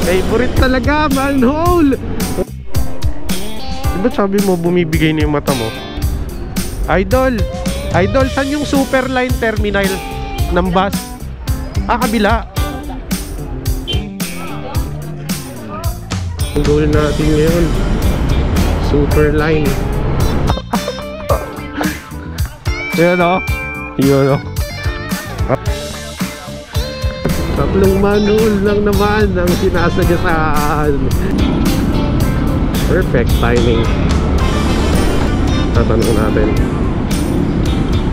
Favorite talaga, manhole. Diba sabi mo bumibigay na yung mata mo? Idol, Idol, saan yung Superline terminal ng bus? Kabila. Ang goal natin ngayon, Superline. Yan o. Yun o. Tatlong manhole lang naman ang sinasagasaan. Perfect timing. Tatanong natin,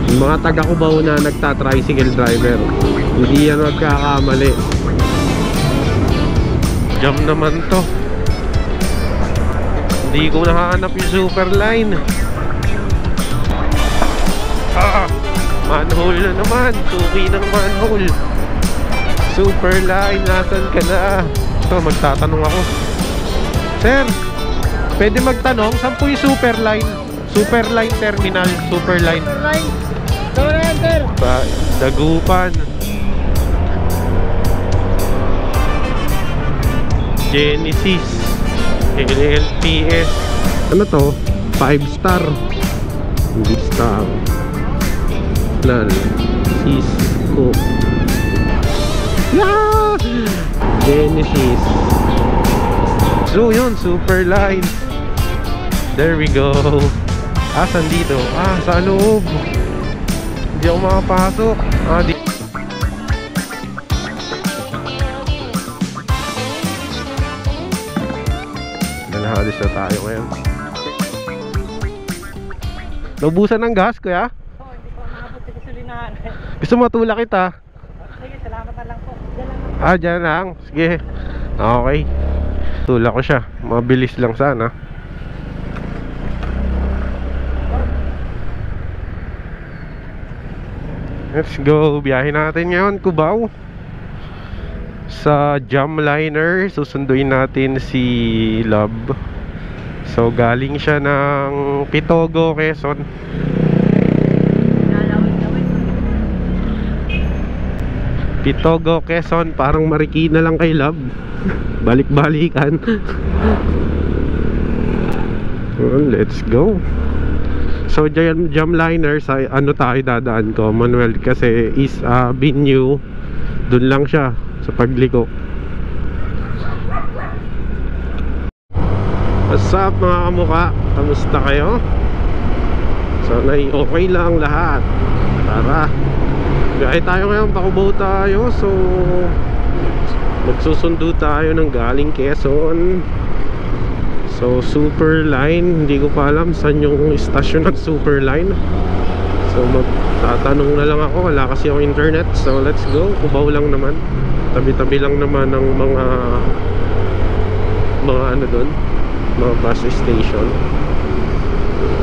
yung mga taga-Cubao na nagta-tricycle driver, hindi yan magkakamali. Jam naman to. Hindi ko nakahanap yung Superline. Manhole na naman. Tuki ng manhole. Superline, nasan ka na? Ito, magtatanong ako. Sir, pwede magtanong, saan po yung Superline? Superline terminal, Superline. Superline. Ito na yan, sir. Dagupan. Genesis. LTS. Ano to? 5 star. Hindi star. Lal. Cisco. Yeah! Genesis. So yun, Superline. There we go. Saan dito? Sa loob. Hindi ako makapasok. Nanahalis na tayo ngayon. Naubusan ng gas, kuya? Oo, hindi ko makapot sa gasolinahan. Gusto mo matulak kita? Sige, salamat na lang po. Diyan lang. Diyan lang. Sige. Okay. Tulak ko siya. Mabilis lang sana. Let's go. Biyahe natin ngayon, Cubao. Sa Jamliner, susunduin natin si Love. So galing siya ng Pitogo, Quezon. Pitogo, Quezon. Parang Marikina lang kay Love. Balik-balikan. Let's go. So Jamliner, sa ano tayo dadaan, Commonwealth, kasi is Binyu. Doon lang siya sa pagliko. What's up mga kamukha? Kamusta kayo? Sana okay lang lahat. Tara, biyahe tayo ngayon, pa-Cubao tayo. So magsusundo tayo ng galing Quezon. So Superline, hindi ko pa alam saan yung istasyon ng Superline. So magtatanong na lang ako, wala kasi yung internet. So let's go, Cubao lang naman. Tabi-tabi lang naman ng mga ano doon, mga bus station.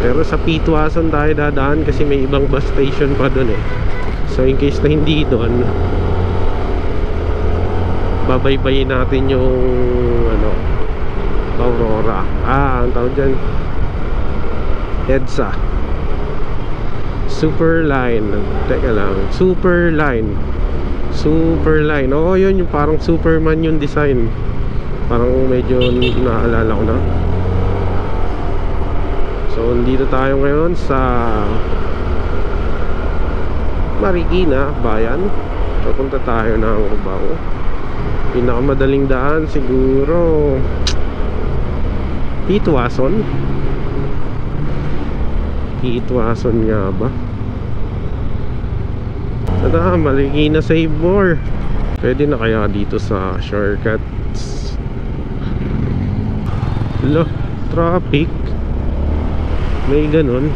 Pero sa Pitwason tayo dadaan kasi may ibang bus station pa doon eh. So in case na hindi doon, babaybayin natin yung ano, Aurora. Ang tawag dyan, EDSA. Superline. Teka lang, Superline. Superline. Oo, yun yung parang Superman yung design. Parang medyo naalala ko na. So dito tayo ngayon sa Marikina, bayan. Papunta tayo ng Cubao. Pinakamadaling daan siguro Pitwason. Pitwason nga ba? Tada, Marikina Save More. Pwede na kaya dito sa shortcuts? Lo, traffic. May ganun.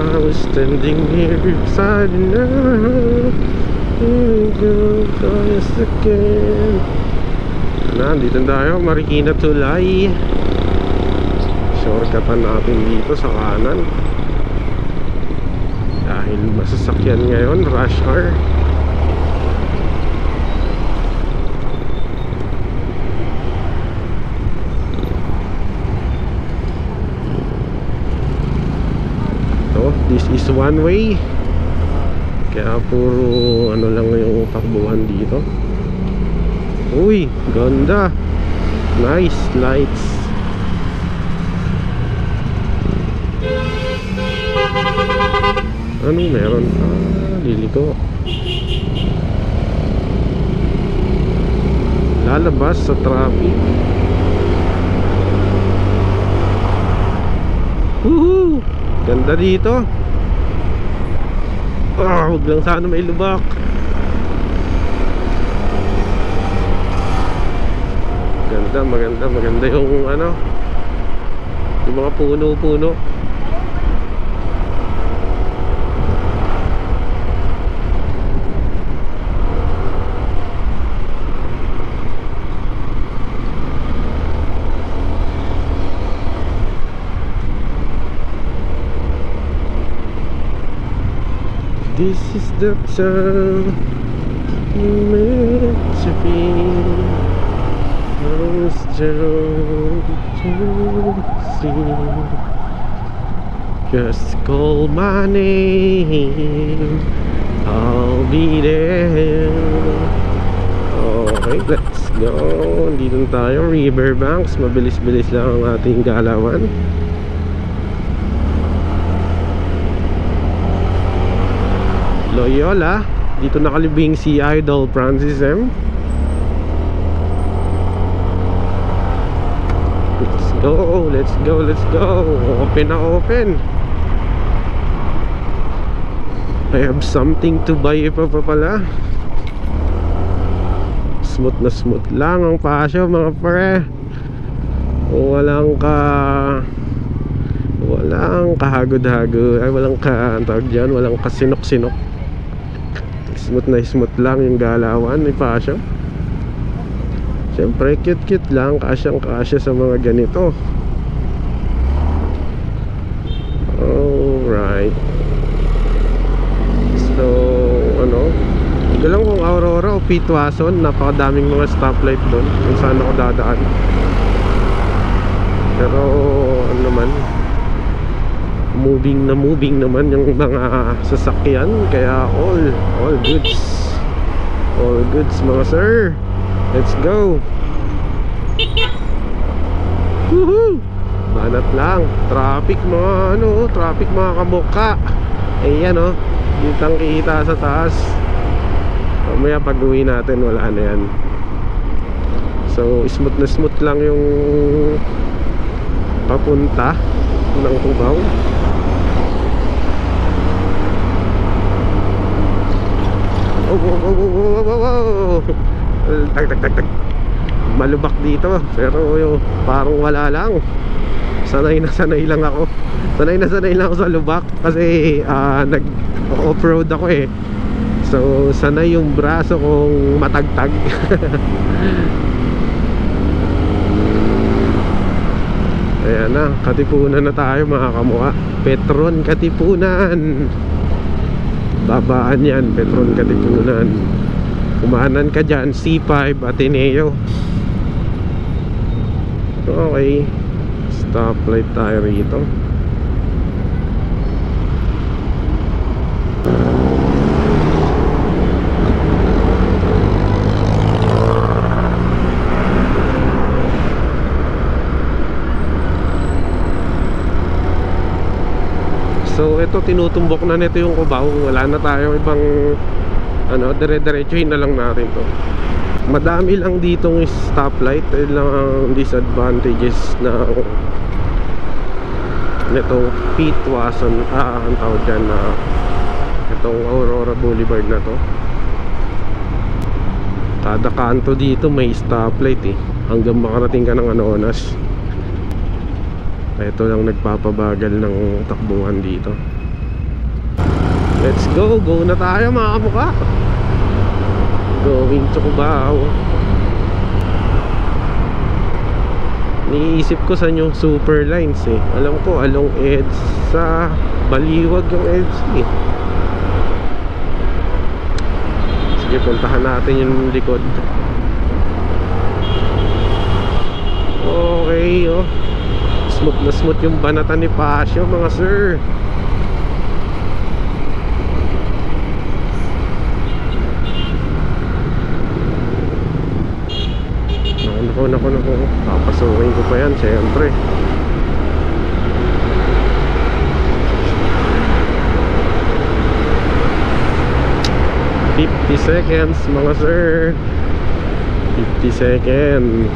I was standing here beside now. Here we go, just again. Nandito tayo, Marikina Tulay. Shortcutan natin dito sa kanan. Dahil masasakyan ngayon, rush hour. So, this is one way. Kaya puro ano lang yung takbuhan dito. Uy, ganda. Nice lights. Anong meron? Liliko. Lalabas sa traffic. Woohoo! Ganda dito. Huwag lang sana may lubak. Maganda yung ano, yung mga puno-puno. This is the time meant to be. Just call my name, I'll be there. Okay, let's go. Dito tayo, Riverbanks. Mabilis-bilis lang ang ating galawan. Loyola. Dito nakalibing si Idol Francis M. Let's go. Open na open. I have something to buy pa pala. Smooth na smooth lang ang pasyo mga pre. Walang kahagod-hagod. Ay, walang tawag dyan, walang kasinok-sinok. Smooth na smooth lang yung galawan ni pasyo. Siyempre, cute-cute lang. Kasyang-kasya sa mga ganito. Alright. So, ano, hindi lang kung Aurora o Pitwason. Napakadaming mga stoplight doon kung saan ako dadaan. Pero, ano naman, moving naman yung mga sasakyan. Kaya all goods. All goods mga sir. Let's go. Woohoo! Banat lang. Traffic mga kamukha. Ayan o. Kitang kita sa taas. Mamaya pag uwi natin wala na yan. So smooth na smooth lang yung papunta ng Cubao. Tag. Malubak dito pero parang wala lang. Sanay lang ako. Sanay lang ako sa lubak kasi nag-off-road ako eh. So sanay yung braso kong matagtag. Ayan na, Katipunan na tayo mga kamukha. Petron Katipunan. Babaan yan, Petron Katipunan. Kumanan ka dyan, C5 Ateneo. Okay, stoplight tayo rito. So ito, tinutumbok na nito yung Cubao. Wala na tayo ibang dire-diretsuhin na lang natin to. Madami lang ditong stoplight. Ayun lang ang disadvantages na nitong Pitwason, ang tawag dyan na itong Aurora Boulevard na to. Kada kanto dito may stoplight eh, hanggang makarating ka ng Anonas. Ito lang nagpapabagal ng takbuhan dito. Let's go na tayo mga kamukha. Going to Cubao. Niisip ko saan yung super lines eh. Alam ko along EDSA, Baliwag yung EDSA eh. Sige, puntahan natin yung likod. Okay oh. Smooth na smooth yung banatan ni Pasio mga sir. Naku. Papasukin ko pa yan, syempre. "50 seconds mga sir." 50 seconds.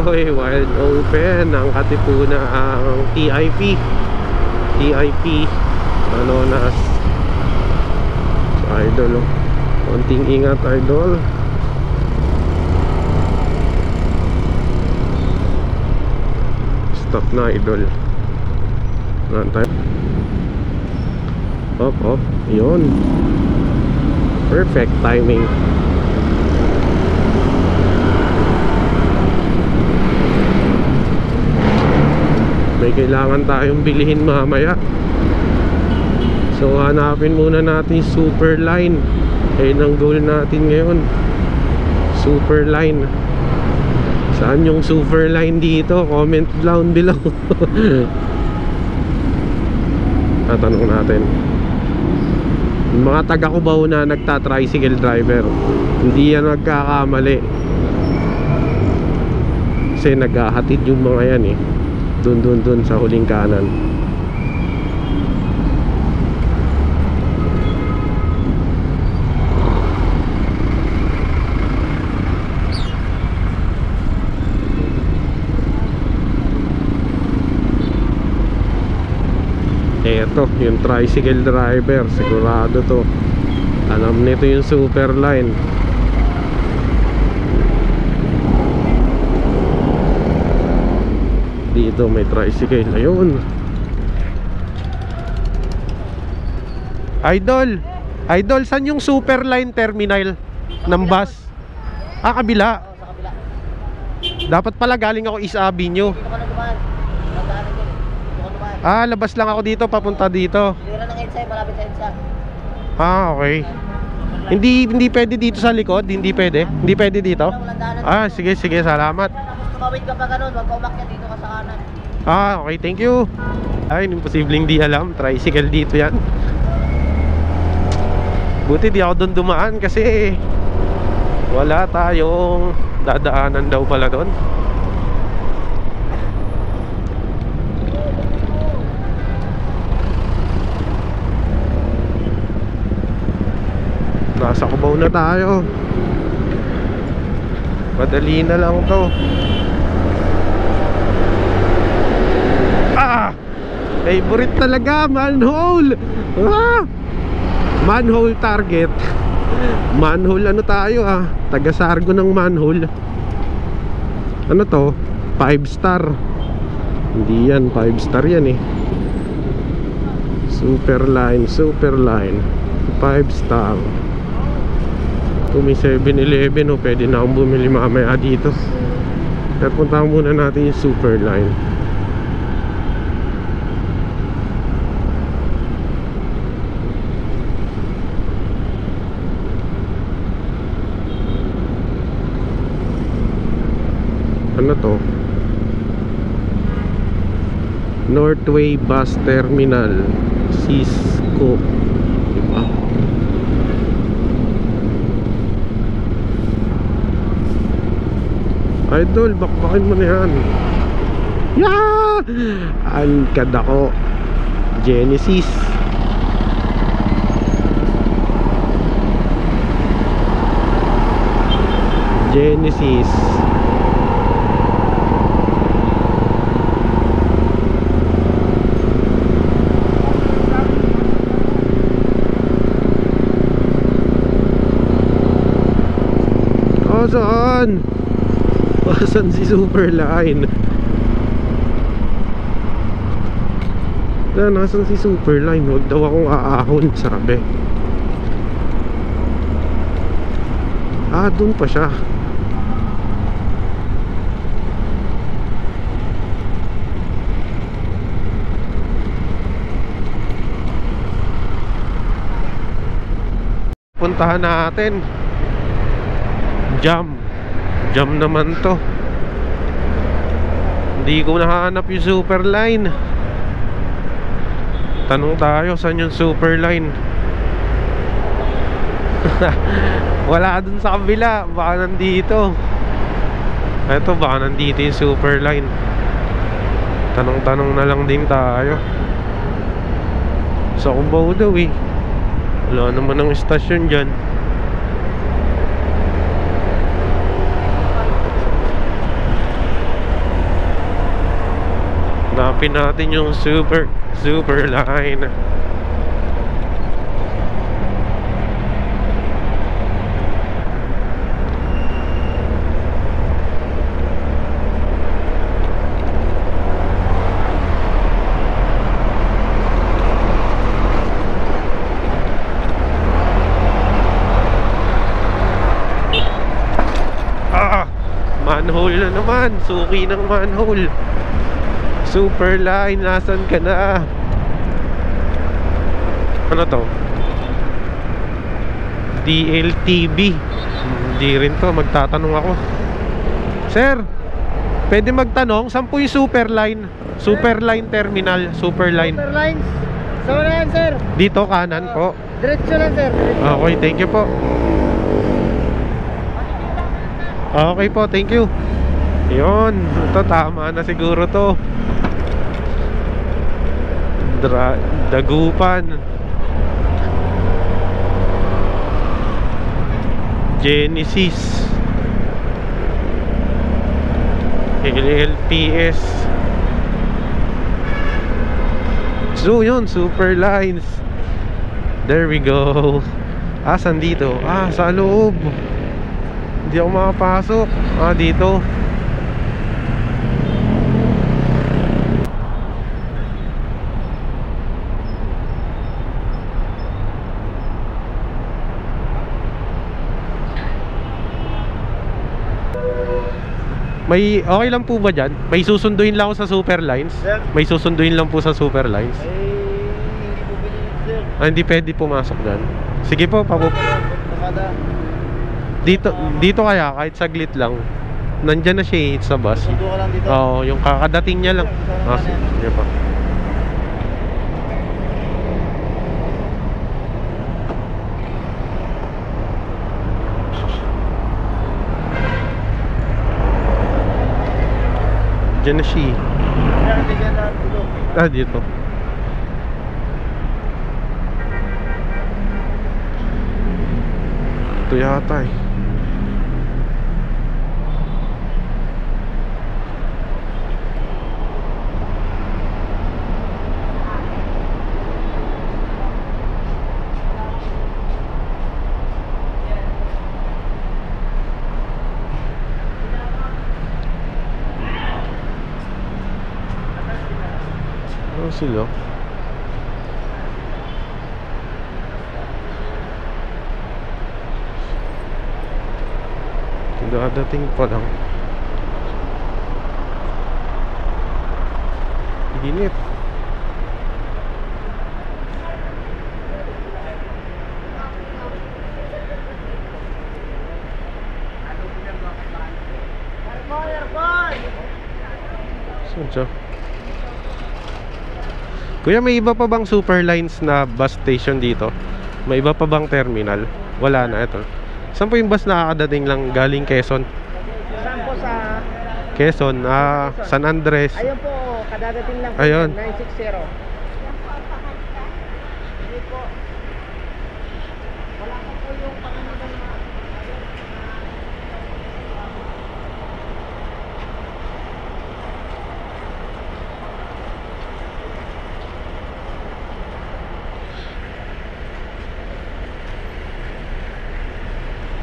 Oy, wide open ang Katipunan, ang TIP Manonas. Idol, oh. Konting ingat, idol. Stop na, idol. Saan tayo? Op, yun. Perfect timing. May kailangan tayong bilihin mamaya. So hanapin muna natin super line. Ayun ang goal natin ngayon. Super line. Saan yung super line dito? Comment down below. Tatanong natin. Mga taga Cubao na nagta-tricycle driver, hindi yan nagkakamali. Kasi naghahatid yung mga yan eh. Dun sa huling kanan. Eto, yung tricycle driver, sigurado to. Alam nito yung super line. Dito may tricycle. Ayun. Idol, saan yung super line terminal ng bus? Kabila. Sa kabila. Dapat pala galing ako East Avenue. Dito ka na dumaan. Nagdaanan dyan. Dito ka dumaan. Labas lang ako dito, papunta dito. Lira ng EDSA, malapit sa EDSA. Okay. Hindi pwede dito sa likod? Hindi pwede? Hindi pwede dito? Walang daanan. Sige, salamat. Tapos tumawid ka pa ganun, wag ka umakyat dito ka sa kanan. Okay, thank you. Ay, imposibleng di alam. Tricycle dito yan. Buti di ako doon dumaan kasi wala tayong dadaanan daw pala doon. Nasa Cubao na tayo. Madali na lang to. Favorite talaga, manhole. Manhole target. Manhole ano tayo taga Sargo ng manhole. Ano to? 5 star. Hindi yan, 5 star yan eh. Super line 5 star. Kung may 7-Eleven pwede na akong bumili mamaya dito. Pero puntahan muna natin yung super line. Ano to? Northway Bus Terminal, Cisco, diba? Idol, bakbakin mo na yan. Yeah! Angkad ako. Genesis. Saan? Saan si super line? Nasaan si super line? Huwag daw akong aahon, sabi. Doon pa siya. Puntahan natin. Jam naman to. Hindi ko nahanap yung Superline. Tanong tayo, saan yung Superline? Wala dun sa kabila. Baka nandito. Eto, baka nandito yung Superline. Tanong-tanong na lang din tayo. Sa Cubao daw eh. Wala naman ang istasyon dyan. Hanapin natin yung Superline. Manhole na naman. Suki ng manhole. Superline, nasan ka na? Ano to? DLTV. Hindi rin to, magtatanong ako. Sir, pwede magtanong, saan po yung Superline? Superline Terminal, Superline. Superlines. Saan na yan, sir? Dito, kanan po. Diretso lang, sir. Okay, thank you po. Okay po, thank you. Yun, ito tama na siguro to. Dagupan. Genesis. LLPS. So yun, Superlines. There we go. Saan dito? Sa loob. Hindi ako makapasok. Dito. May okay lang po ba dyan? May susunduin lang ako sa Superlines? Sir? May susunduin lang po sa Superlines? Hindi po bilhin, sir. Hindi pwede pumasok dyan. Sige po, Nakada. dito kaya, kahit saglit lang. Nandyan na siya sa bus. Sundo ka lang dito. Oo, yung kakadating niya lang. Sige pa. Diyan na siya. Dito. Ito yata eh. Ano sila? Dadating pa lang. Init. Saan siya? Kuya, may iba pa bang Superlines na bus station dito? May iba pa bang terminal? Wala na, ito. Saan po yung bus nakakadating lang galing Quezon? Saan po sa... Quezon, San Andres. Ayun po, kadadating lang po. Ayun. 960. Hindi po. Wala pa po yung pangalan na...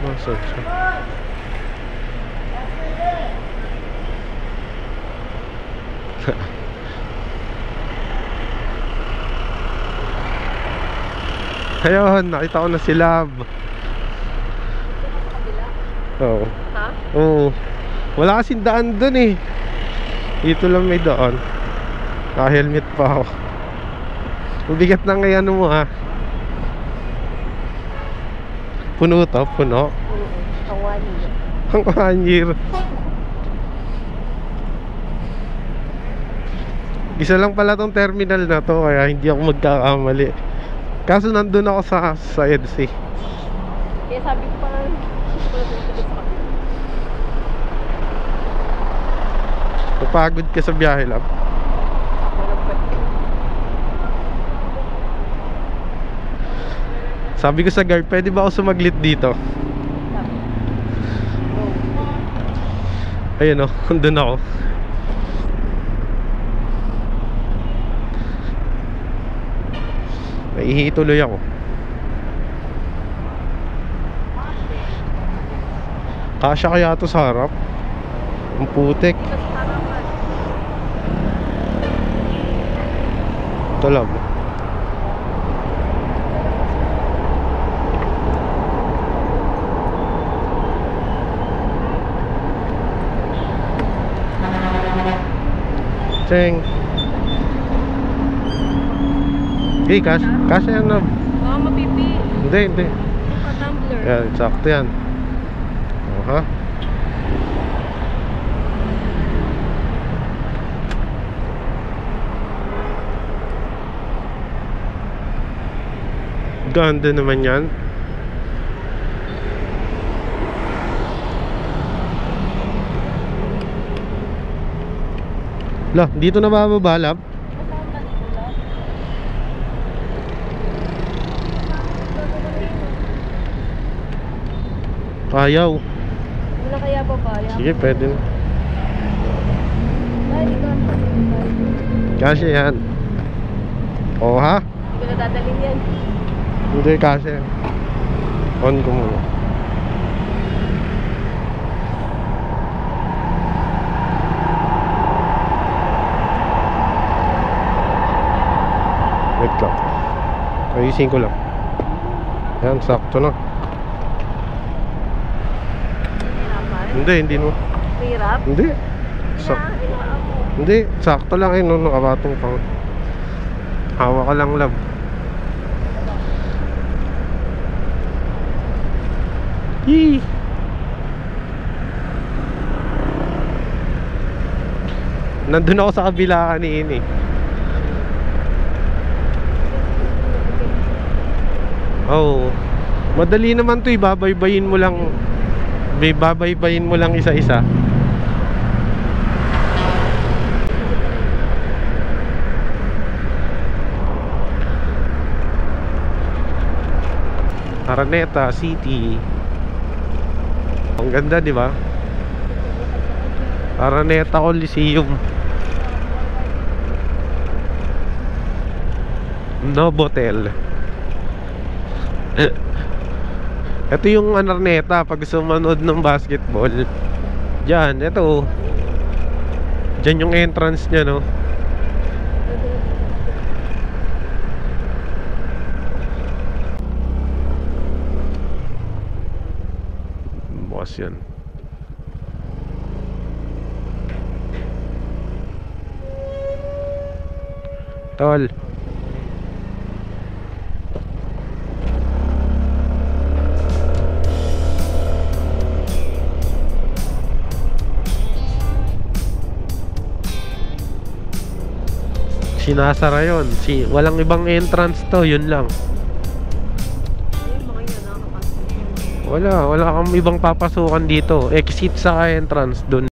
Nasaan siya? Ayun, nakita ko na si Lab. Oo. Ha? Oo. Wala kasing daan dun eh. Dito lang may daan. Naka-helmet pa ako. Mabigat na ngayon mo ha. Puno to, puno. Ang 1 year. Ang 1 year. Isa lang pala tong terminal na to, kaya hindi ako magkakamali. Kaso nandun ako sa EDSA. Kaya sabi ko parang gusto ko na dito sa kapit. Napagod ka sa biyahe, lab. Sabi ko sa guard, pwede ba ako sumaglit dito? Ayun o, andun ako. Naihi tuloy ako. Kasya kaya to sa harap? Ang putik. Ito lang. Cheng. Hey, kasya yan na. Baka mapipi. Hindi. Pa-tumbler. Yan, sakto yan. Aha. Ganda naman yan. Lah, dito na bababa, lab? Ayaw. Wala kaya babaya? Sige, pwede na. Ay, ikaw. Kasya yan. Oo ha? Hindi ko na dadalhin yan. Hindi, kasya. On ko muna. Wait lang. Ayusin ko lang. Yan, sakto na. Hindi mo. Hirap? Hindi. Hindi, sakto lang eh, no, nakabatong pang. Hawa ka lang, lab. Yee! Nandun ako sa kabila kanina eh. Oh, madali naman to, ibabaybayin mo lang. Babaybayin mo lang isa-isa. Araneta City. Ang ganda, di ba? Araneta Coliseum. Novotel. Ito yung Araneta pag sumanood ng basketball. Diyan, ito. Diyan yung entrance niya, no? Bukas yan. Tol. Sinasara yun. Walang ibang entrance to, yun lang. Wala kang ibang papasukan dito. Exit sa entrance dun.